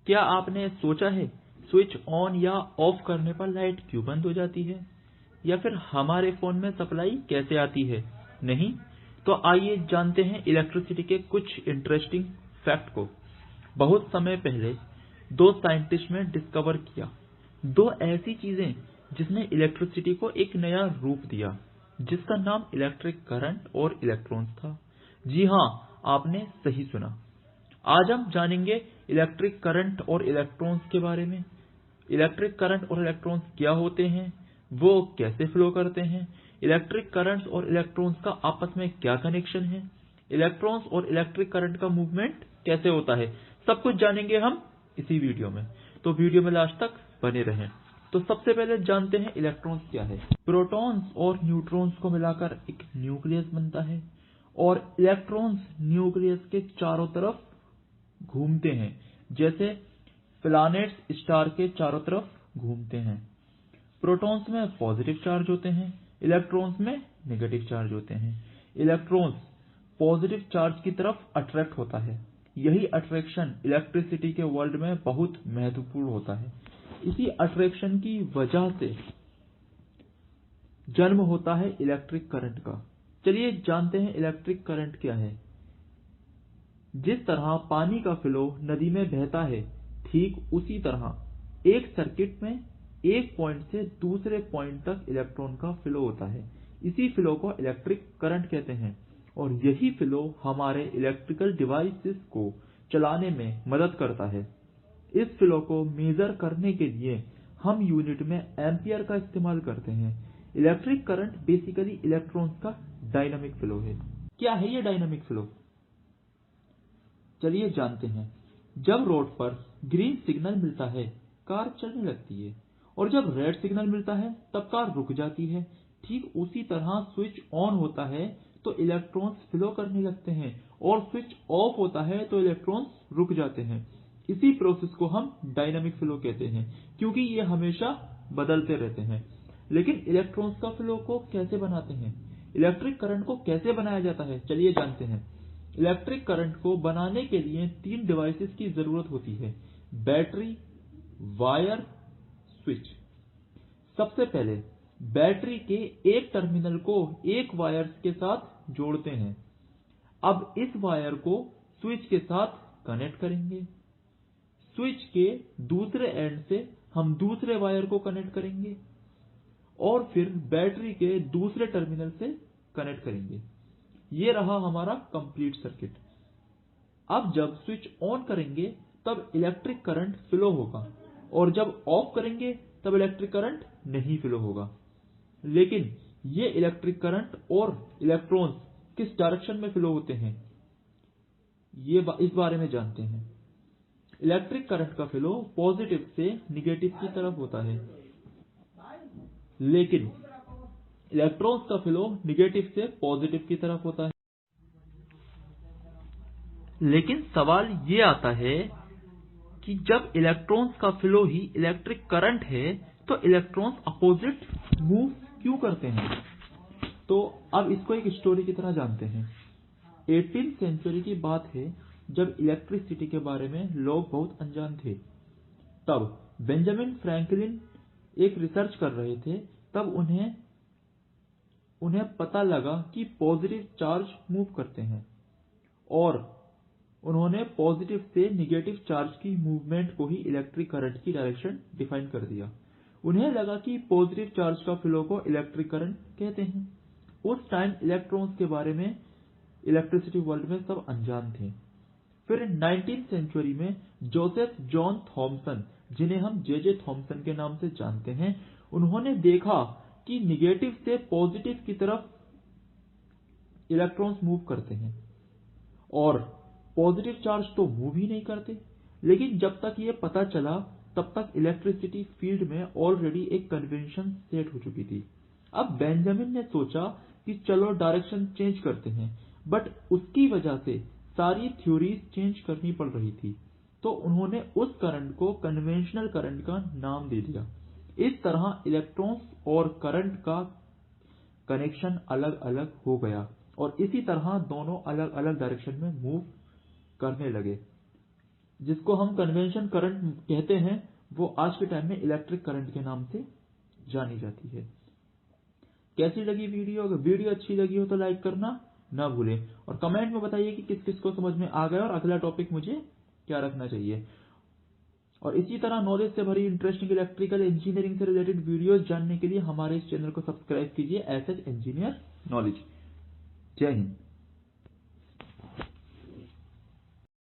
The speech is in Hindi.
क्या आपने सोचा है स्विच ऑन या ऑफ करने पर लाइट क्यों बंद हो जाती है, या फिर हमारे फोन में सप्लाई कैसे आती है? नहीं? तो आइए जानते हैं इलेक्ट्रिसिटी के कुछ इंटरेस्टिंग फैक्ट को। बहुत समय पहले दो साइंटिस्ट ने डिस्कवर किया दो ऐसी चीजें जिसने इलेक्ट्रिसिटी को एक नया रूप दिया, जिसका नाम इलेक्ट्रिक करंट और इलेक्ट्रॉन्स था। जी हाँ, आपने सही सुना। आज हम जानेंगे इलेक्ट्रिक करंट और इलेक्ट्रॉन्स के बारे में। इलेक्ट्रिक करंट और इलेक्ट्रॉन्स क्या होते हैं, वो कैसे फ्लो करते हैं, इलेक्ट्रिक करंट्स और इलेक्ट्रॉन्स का आपस में क्या कनेक्शन है, इलेक्ट्रॉन्स और इलेक्ट्रिक करंट का मूवमेंट कैसे होता है, सब कुछ जानेंगे हम इसी वीडियो में। तो वीडियो में लास्ट तक बने रहें। तो सबसे पहले जानते हैं इलेक्ट्रॉन्स क्या है। प्रोटॉन्स और न्यूट्रॉन्स को मिलाकर एक न्यूक्लियस बनता है और इलेक्ट्रॉन्स न्यूक्लियस के चारों तरफ घूमते हैं, जैसे प्लैनेट्स स्टार के चारों तरफ घूमते हैं। प्रोटॉन्स में पॉजिटिव चार्ज होते हैं, इलेक्ट्रॉन्स में नेगेटिव चार्ज होते हैं। इलेक्ट्रॉन्स पॉजिटिव चार्ज की तरफ अट्रैक्ट होता है। यही अट्रैक्शन इलेक्ट्रिसिटी के वर्ल्ड में बहुत महत्वपूर्ण होता है। इसी अट्रैक्शन की वजह से जन्म होता है इलेक्ट्रिक करंट का। चलिए जानते हैं इलेक्ट्रिक करंट क्या है। जिस तरह पानी का फ्लो नदी में बहता है, ठीक उसी तरह एक सर्किट में एक पॉइंट से दूसरे पॉइंट तक इलेक्ट्रॉन का फ्लो होता है। इसी फ्लो को इलेक्ट्रिक करंट कहते हैं और यही फ्लो हमारे इलेक्ट्रिकल डिवाइसेस को चलाने में मदद करता है। इस फ्लो को मेजर करने के लिए हम यूनिट में एम्पियर का इस्तेमाल करते हैं। इलेक्ट्रिक करंट बेसिकली इलेक्ट्रॉन्स का डायनामिक फ्लो है। क्या है ये डायनामिक फ्लो? चलिए जानते हैं। जब रोड पर ग्रीन सिग्नल मिलता है, कार चलने लगती है, और जब रेड सिग्नल मिलता है तब कार रुक जाती है। ठीक उसी तरह स्विच ऑन होता है तो इलेक्ट्रॉन्स फ्लो करने लगते हैं, और स्विच ऑफ होता है तो इलेक्ट्रॉन्स रुक जाते हैं। इसी प्रोसेस को हम डायनामिक फ्लो कहते हैं, क्योंकि ये हमेशा बदलते रहते हैं। लेकिन इलेक्ट्रॉन्स का फ्लो को कैसे बनाते हैं, इलेक्ट्रिक करंट को कैसे बनाया जाता है, चलिए जानते हैं। इलेक्ट्रिक करंट को बनाने के लिए तीन डिवाइसेस की जरूरत होती है: बैटरी, वायर, स्विच। सबसे पहले बैटरी के एक टर्मिनल को एक वायर के साथ जोड़ते हैं। अब इस वायर को स्विच के साथ कनेक्ट करेंगे। स्विच के दूसरे एंड से हम दूसरे वायर को कनेक्ट करेंगे और फिर बैटरी के दूसरे टर्मिनल से कनेक्ट करेंगे। ये रहा हमारा कंप्लीट सर्किट। अब जब स्विच ऑन करेंगे तब इलेक्ट्रिक करंट फ्लो होगा, और जब ऑफ करेंगे तब इलेक्ट्रिक करंट नहीं फ्लो होगा। लेकिन ये इलेक्ट्रिक करंट और इलेक्ट्रॉन्स किस डायरेक्शन में फ्लो होते हैं, ये इस बारे में जानते हैं। इलेक्ट्रिक करंट का फ्लो पॉजिटिव से निगेटिव की तरफ होता है, लेकिन इलेक्ट्रॉन्स का फ्लो निगेटिव से पॉजिटिव की तरफ होता है। लेकिन सवाल ये आता है कि जब इलेक्ट्रॉन्स का फ्लो ही इलेक्ट्रिक करंट है तो इलेक्ट्रॉन्स अपोजिट मूव क्यों करते हैं? तो अब इसको एक स्टोरी की तरह जानते हैं। 18th सेंचुरी की बात है, जब इलेक्ट्रिसिटी के बारे में लोग बहुत अनजान थे। तब बेंजामिन फ्रैंकलिन एक रिसर्च कर रहे थे। तब उन्हें पता लगा कि पॉजिटिव चार्ज मूव करते हैं, और उन्होंने पॉजिटिव से निगेटिव चार्ज की मूवमेंट को ही इलेक्ट्रिक करंट की डायरेक्शन डिफाइन कर दिया। उन्हें लगा कि पॉजिटिव चार्ज का फ्लो को इलेक्ट्रिक करंट कहते हैं। उस टाइम इलेक्ट्रॉन्स के बारे में इलेक्ट्रिसिटी वर्ल्ड में सब अनजान थे। फिर 19th सेंचुरी में जोसेफ जॉन थॉमसन, जिन्हें हम जे थॉमसन के नाम से जानते हैं, उन्होंने देखा कि निगेटिव से पॉजिटिव की तरफ इलेक्ट्रॉन्स मूव करते हैं और पॉजिटिव चार्ज तो मूव ही नहीं करते। लेकिन जब तक ये पता चला तब तक इलेक्ट्रिसिटी फील्ड में ऑलरेडी एक कन्वेंशन सेट हो चुकी थी। अब बेंजामिन ने सोचा कि चलो डायरेक्शन चेंज करते हैं, बट उसकी वजह से सारी थ्योरीज चेंज करनी पड़ रही थी। तो उन्होंने उस करंट को कन्वेंशनल करंट का नाम दे दिया। इस तरह इलेक्ट्रॉन्स और करंट का कनेक्शन अलग अलग हो गया, और इसी तरह दोनों अलग अलग डायरेक्शन में मूव करने लगे। जिसको हम कन्वेंशन करंट कहते हैं, वो आज के टाइम में इलेक्ट्रिक करंट के नाम से जानी जाती है। कैसी लगी वीडियो? अगर वीडियो अच्छी लगी हो तो लाइक करना ना भूलें और कमेंट में बताइए कि किस किस को समझ में आ गया और अगला टॉपिक मुझे क्या रखना चाहिए। और इसी तरह नॉलेज से भरी इंटरेस्टिंग इलेक्ट्रिकल इंजीनियरिंग से रिलेटेड वीडियोस जानने के लिए हमारे इस चैनल को सब्सक्राइब कीजिए, एसएच इंजीनियर नॉलेज। जय हिंद।